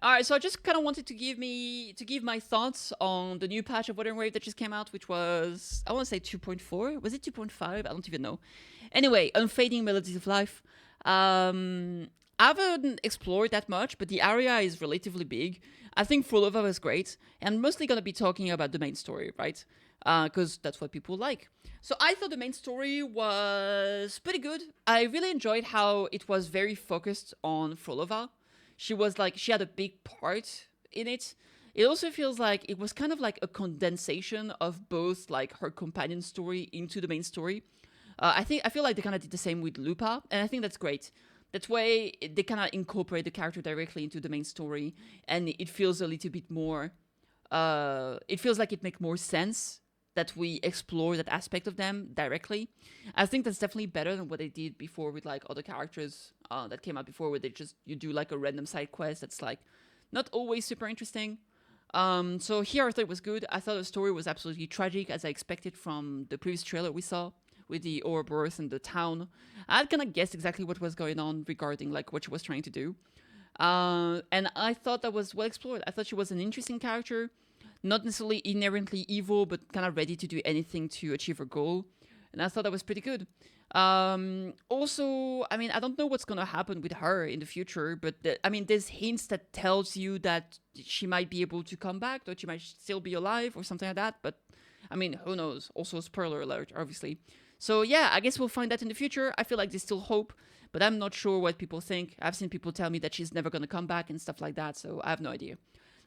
All right, so I just kind of wanted to give my thoughts on the new patch of Wuthering Waves that just came out, which was, I want to say 2.4. Was it 2.5? I don't even know. Anyway, Unfading Melodies of Life. I haven't explored that much, but the area is relatively big. I think Frolova was great, and I'm mostly going to be talking about the main story, right? Because that's what people like. So I thought the main story was pretty good. I really enjoyed how it was very focused on Frolova. She had a big part in it. It also feels like it was kind of like a condensation of both like her companion story into the main story. I feel like they kind of did the same with Lupa, and I think that's great. That way, they kind of incorporate the character directly into the main story, and it feels a little bit more. It feels like it makes more sense that we explore that aspect of them directly. I think that's definitely better than what they did before with like other characters that came out before, where you do like a random side quest that's like not always super interesting. So here I thought it was good. I thought the story was absolutely tragic, as I expected from the previous trailer we saw with the Ouroboros and the town. I had kind of guessed exactly what was going on regarding like what she was trying to do. And I thought that was well explored. I thought she was an interesting character, not necessarily inherently evil, but kind of ready to do anything to achieve her goal. And I thought that was pretty good. Also, I mean, I don't know what's gonna happen with her in the future, but I mean, there's hints that tells you that she might be able to come back, that she might still be alive or something like that. But I mean, who knows? Also, spoiler alert, obviously. So yeah, I guess we'll find that in the future. I feel like there's still hope, but I'm not sure what people think. I've seen people tell me that she's never gonna come back and stuff like that, so I have no idea.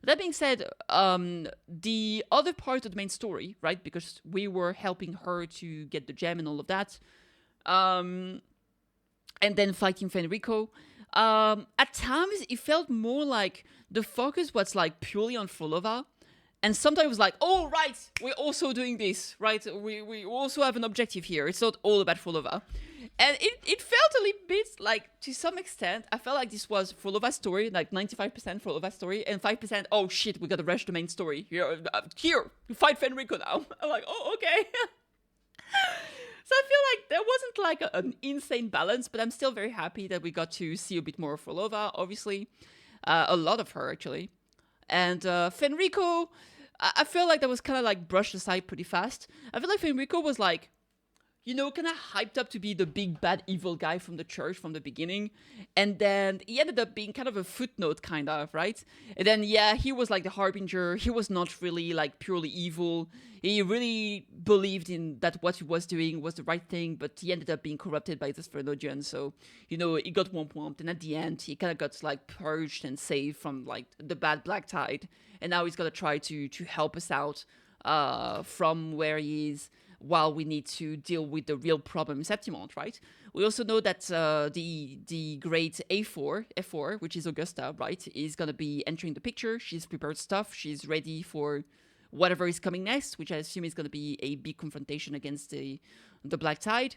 That being said, the other part of the main story, right? Because we were helping her to get the gem and all of that, and then fighting Fenrico. At times, it felt more like the focus was like purely on Frolova, and sometimes it was like, oh, right, we're also doing this, right? We also have an objective here. It's not all about Frolova. And it felt a little bit like, to some extent, I felt like this was Frolova's story, like 95% Frolova's story, and 5%, oh shit, we gotta rush the main story. Here, you fight Fenrico now. I'm like, oh, okay. So I feel like there wasn't like an insane balance, but I'm still very happy that we got to see a bit more of Frolova, obviously. A lot of her, actually. And Fenrico, I feel like that was kind of like brushed aside pretty fast. I feel like Fenrico was like, you know, kind of hyped up to be the big bad evil guy from the church from the beginning. And then he ended up being kind of a footnote, kind of, right? And then, yeah, he was like the harbinger. He was not really like purely evil. He really believed in that what he was doing was the right thing, but he ended up being corrupted by this theologian. So, you know, he got womp. And at the end, he kind of got like purged and saved from like the bad black tide. And now he's going to try to help us out from where he is, while we need to deal with the real problem Septimont, right? We also know that the great F4, which is Augusta, right, is going to be entering the picture. She's prepared stuff. She's ready for whatever is coming next, which I assume is going to be a big confrontation against the Black Tide,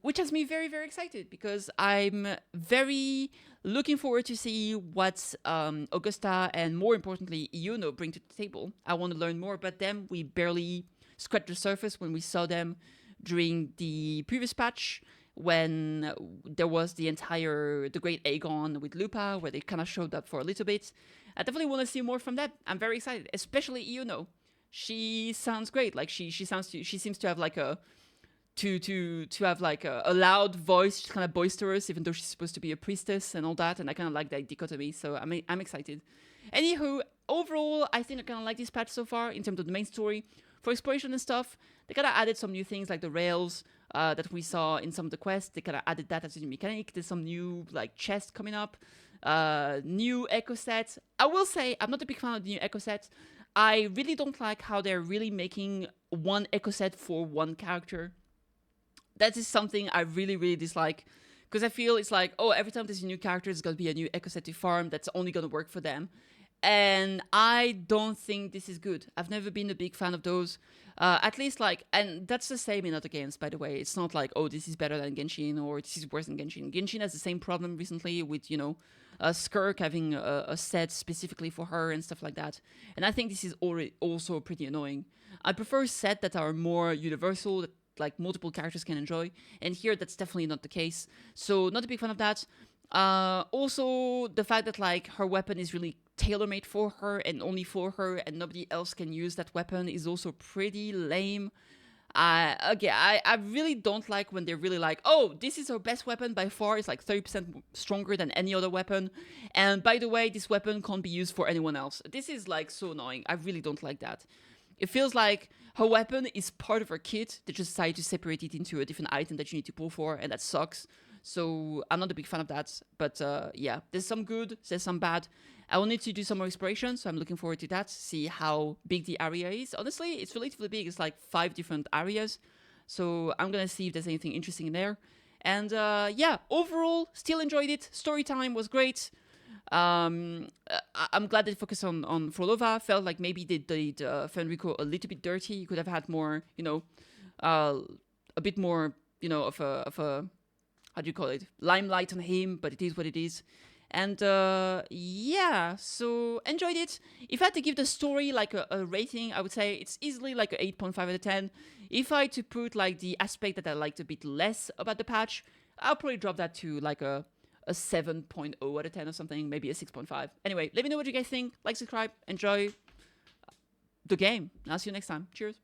which has me very, very excited, because I'm very looking forward to see what Augusta and, more importantly, Iono bring to the table. I want to learn more about them. We barely scratched the surface when we saw them during the previous patch, when there was the Great Aegon with Lupa, where they kind of showed up for a little bit. I definitely want to see more from that. I'm very excited, especially Iono. She sounds great. Like she seems to have like a to have like a loud voice. She's kind of boisterous, even though she's supposed to be a priestess and all that. And I kind of like that dichotomy. So I'm excited. Anywho, overall, I think I kind of like this patch so far in terms of the main story. For exploration and stuff, they kind of added some new things like the rails that we saw in some of the quests. They kind of added that as a new mechanic. There's some new like chests coming up, new echo sets. I will say I'm not a big fan of the new echo sets. I really don't like how they're really making one echo set for one character. That is something I really, really dislike, because I feel it's like, oh, every time there's a new character, there's going to be a new echo set to farm that's only going to work for them. And I don't think this is good. I've never been a big fan of those. At least like, and that's the same in other games, by the way. It's not like, oh, this is better than Genshin or this is worse than Genshin. Genshin has the same problem recently with, you know, Skirk having a set specifically for her and stuff like that. And I think this is already also pretty annoying. I prefer sets that are more universal, that like multiple characters can enjoy. And here, that's definitely not the case. So not a big fan of that. Also, the fact that like her weapon is really tailor-made for her and only for her, and nobody else can use that weapon is also pretty lame. I really don't like when they're really like, oh, this is her best weapon by far. It's like 30% stronger than any other weapon. And by the way, this weapon can't be used for anyone else. This is like so annoying. I really don't like that. It feels like her weapon is part of her kit. They just decided to separate it into a different item that you need to pull for, and that sucks. So I'm not a big fan of that. But yeah, there's some good, there's some bad. I will need to do some more exploration, so I'm looking forward to that, see how big the area is. Honestly, it's relatively big. It's like 5 different areas. So I'm going to see if there's anything interesting in there. And yeah, overall, still enjoyed it. Story time was great. I'm glad they focused on Frolova. Felt like maybe they did Fenrico a little bit dirty. You could have had more, you know, a bit more, you know, of a how do you call it, limelight on him, but it is what it is. And yeah, so enjoyed it. If I had to give the story like a rating, I would say it's easily like a 8.5 out of 10. If I had to put like the aspect that I liked a bit less about the patch, I'll probably drop that to like a 7.0 out of 10 or something, maybe a 6.5. Anyway, let me know what you guys think. Like, subscribe, enjoy the game. I'll see you next time. Cheers.